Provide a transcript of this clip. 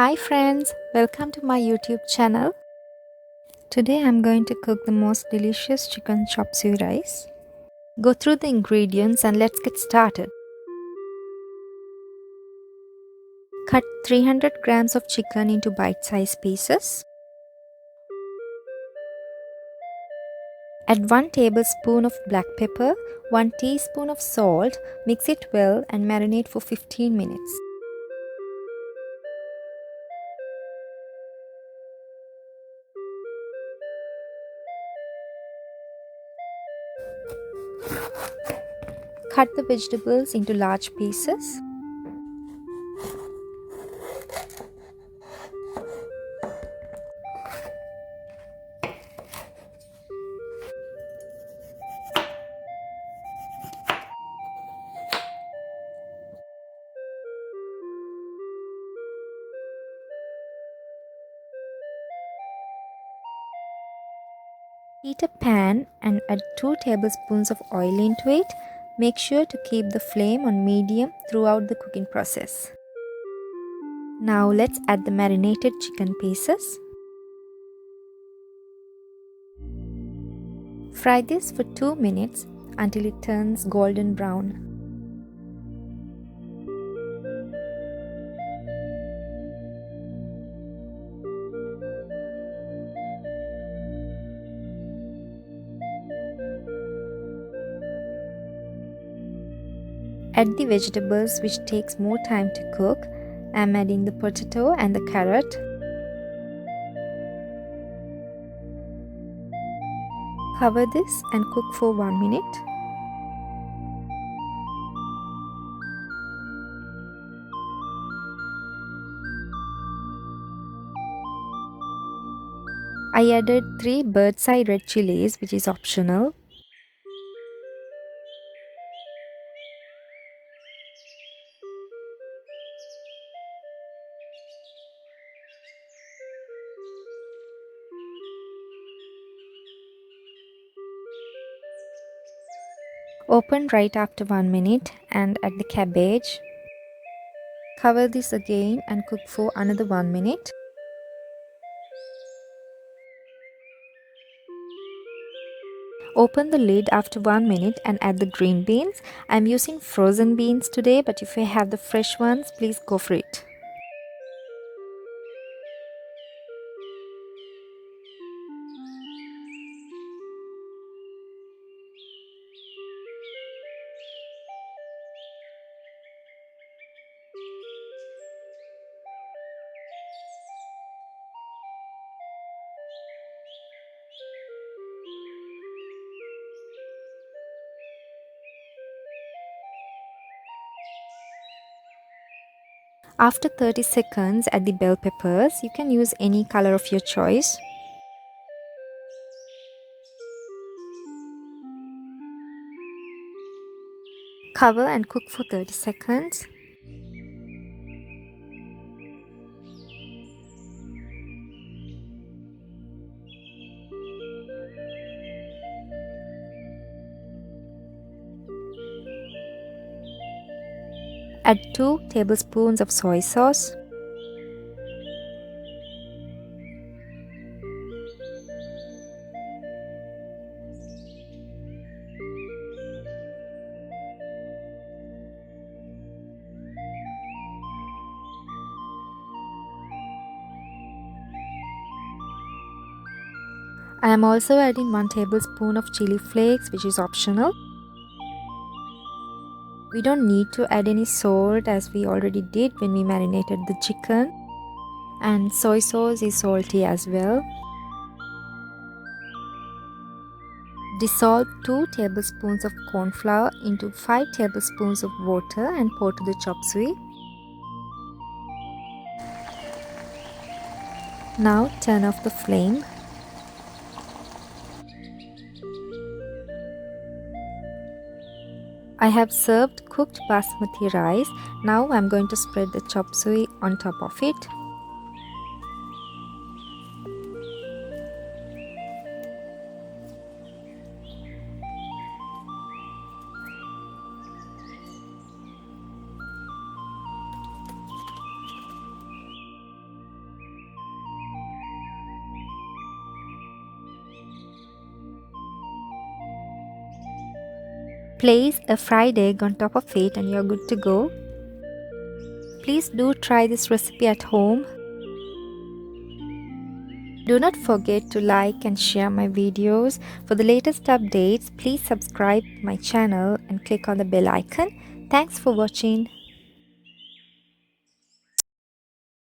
Hi friends, welcome to my YouTube channel. Today I'm going to cook the most delicious chicken chop suey rice. Go through the ingredients and let's get started. Cut 300 grams of chicken into bite-sized pieces. Add 1 tablespoon of black pepper, 1 teaspoon of salt, mix it well and marinate for 15 minutes. Cut the vegetables into large pieces. Heat a pan and add 2 tablespoons of oil into it. Make sure to keep the flame on medium throughout the cooking process. Now let's add the marinated chicken pieces. Fry this for 2 minutes until it turns golden brown. Add the vegetables, which takes more time to cook. I'm adding the potato and the carrot. Cover this and cook for 1 minute. I added 3 bird's eye red chilies, which is optional. Open right after 1 minute and add the cabbage. Cover this again and cook for another 1 minute. Open the lid after 1 minute and add the green beans. I'm using frozen beans today, but if you have the fresh ones, please go for it. After 30 seconds, add the bell peppers. You can use any color of your choice. Cover and cook for 30 seconds. Add 2 tablespoons of soy sauce. I am also adding 1 tablespoon of chili flakes, which is optional. We don't need to add any salt as we already did when we marinated the chicken. And soy sauce is salty as well. Dissolve 2 tablespoons of corn flour into 5 tablespoons of water and pour to the chop suey. Now turn off the flame. I have served cooked basmati rice. Now I'm going to spread the chop suey on top of it. Place a fried egg on top of it and you're good to go. Please do try this recipe at home. Do not forget to like and share my videos. For the latest updates, please subscribe my channel and click on the bell icon. Thanks for watching.